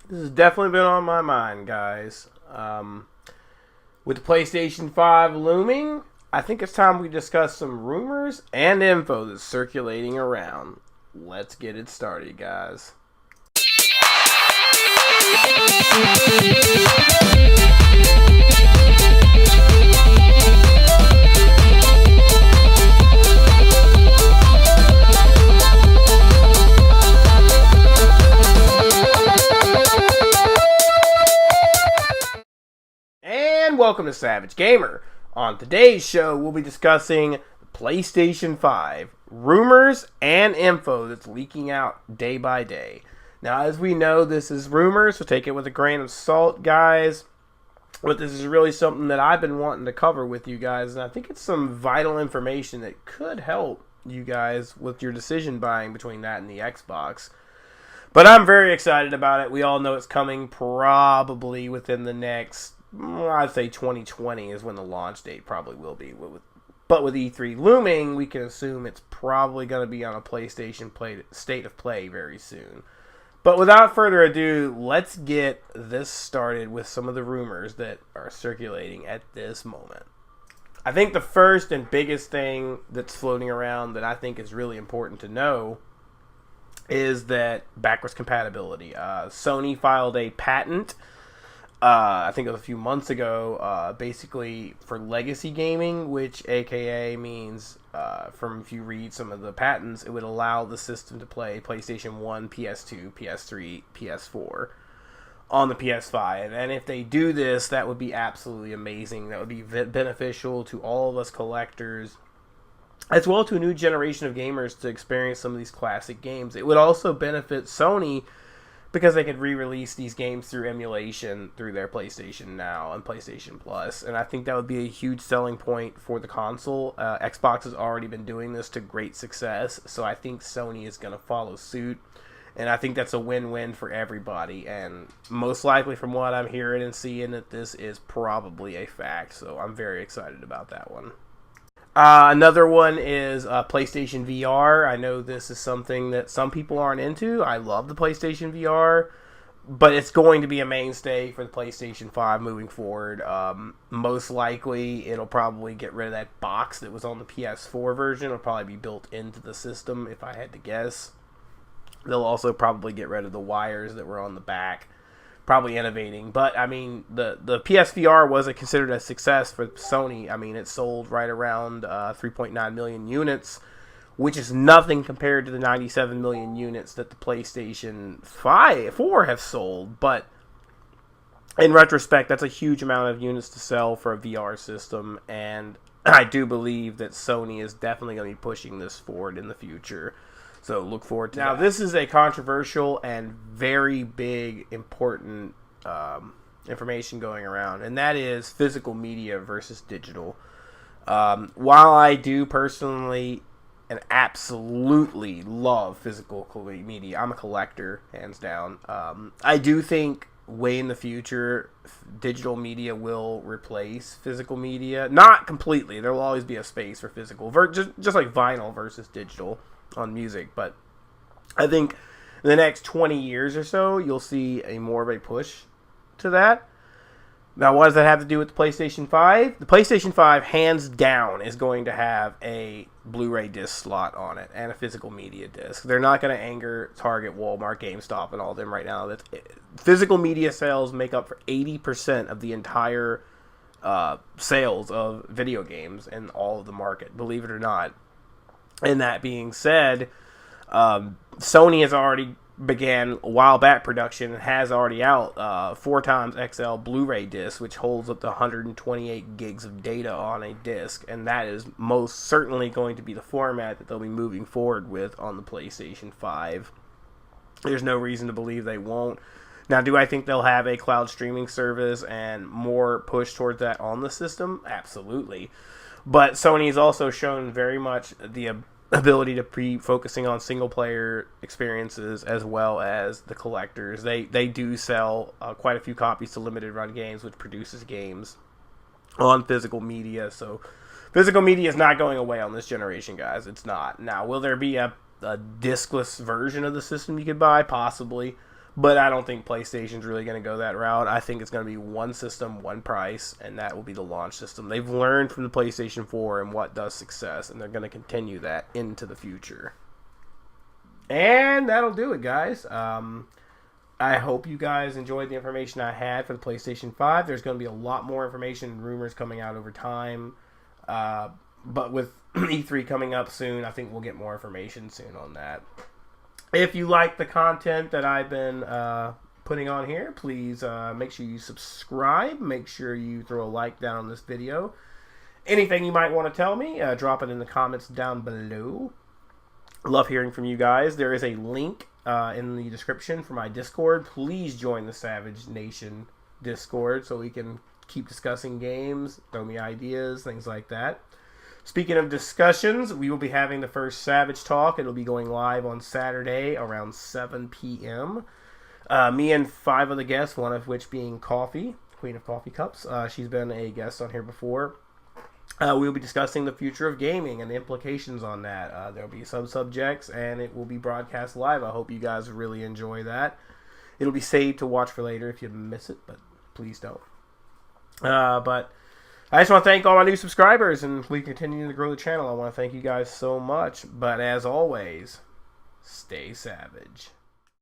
This has definitely been on my mind, guys. With the PlayStation 5 looming, I think it's time we discuss some rumors and info that's circulating around. Let's get it started, guys. And welcome to Savage Gamer. On today's show, we'll be discussing PlayStation 5 rumors and info that's leaking out day by day. Now, as we know, this is rumors, so take it with a grain of salt, guys. But this is really something that I've been wanting to cover with you guys, and I think it's some vital information that could help you guys with your decision buying between that and the Xbox. But I'm very excited about it. We all know it's coming probably within the next, I'd say 2020 is when the launch date probably will be. But with E3 looming, we can assume it's probably going to be on a PlayStation State of Play very soon. But without further ado, let's get this started with some of the rumors that are circulating at this moment. I think the first and biggest thing that's floating around that I think is really important to know is that backwards compatibility. Sony filed a patent, I think it was a few months ago, basically for legacy gaming, which aka means, if you read some of the patents, it would allow the system to play PlayStation 1, PS2, PS3, PS4 on the PS5. And if they do this, that would be absolutely amazing. That would be beneficial to all of us collectors, as well to a new generation of gamers to experience some of these classic games. It would also benefit Sony because they could re-release these games through emulation through their PlayStation Now and PlayStation Plus. And I think that would be a huge selling point for the console. Xbox has already been doing this to great success, so I think Sony is going to follow suit. And I think that's a win-win for everybody. And most likely from what I'm hearing and seeing, that this is probably a fact. So I'm very excited about that one. Another one is PlayStation VR. I know this is something that some people aren't into. I love the PlayStation VR, but it's going to be a mainstay for the PlayStation 5 moving forward. Most likely, it'll probably get rid of that box that was on the PS4 version. It'll probably be built into the system, if I had to guess. They'll also probably get rid of the wires that were on the back. Probably innovating, but I mean the PSVR wasn't considered a success for Sony. I mean, it sold right around 3.9 million units, which is nothing compared to the 97 million units that the PlayStation 4 have sold. But in retrospect, that's a huge amount of units to sell for a VR system, and I do believe that Sony is definitely going to be pushing this forward in the future. So look forward to that. Now, this is a controversial and very big, important information going around, and that is physical media versus digital. While I do personally and absolutely love physical media, I'm a collector, hands down. I do think way in the future, digital media will replace physical media. Not completely. There will always be a space for physical, just like vinyl versus digital on music, but I think in the next 20 years or so, you'll see more of a push to that. Now, what does that have to do with the PlayStation 5? The PlayStation 5, hands down, is going to have a Blu-ray disc slot on it and a physical media disc. They're not going to anger Target, Walmart, GameStop, and all of them right now. Physical media sales make up for 80% of the entire sales of video games in all of the market, believe it or not. And that being said, Sony has already began a while back production and has already out 4x XL Blu-ray disc, which holds up to 128 gigs of data on a disc, and that is most certainly going to be the format that they'll be moving forward with on the PlayStation 5. There's no reason to believe they won't. Now, do I think they'll have a cloud streaming service and more push towards that on the system? Absolutely. But Sony has also shown very much the ability to be focusing on single-player experiences as well as the collectors. They do sell quite a few copies to Limited Run Games, which produces games on physical media. So physical media is not going away on this generation, guys. It's not. Now, will there be a discless version of the system you could buy? Possibly. But I don't think PlayStation's really going to go that route. I think it's going to be one system, one price, and that will be the launch system. They've learned from the PlayStation 4 and what does success, and they're going to continue that into the future. And that'll do it, guys. I hope you guys enjoyed the information I had for the PlayStation 5. There's going to be a lot more information and rumors coming out over time. But with E3 coming up soon, I think we'll get more information soon on that. If you like the content that I've been putting on here, please make sure you subscribe. Make sure you throw a like down on this video. Anything you might want to tell me, drop it in the comments down below. Love hearing from you guys. There is a link in the description for my Discord. Please join the Savage Nation Discord so we can keep discussing games, throw me ideas, things like that. Speaking of discussions, we will be having the first Savage Talk. It'll be going live on Saturday around 7 p.m. Me and 5 of the guests, one of which being Coffee, Queen of Coffee Cups. She's been a guest on here before. We'll be discussing the future of gaming and the implications on that. There'll be some subjects, and it will be broadcast live. I hope you guys really enjoy that. It'll be saved to watch for later if you miss it, but please don't. But I just want to thank all my new subscribers, and we continue to grow the channel. I want to thank you guys so much. But as always, stay savage.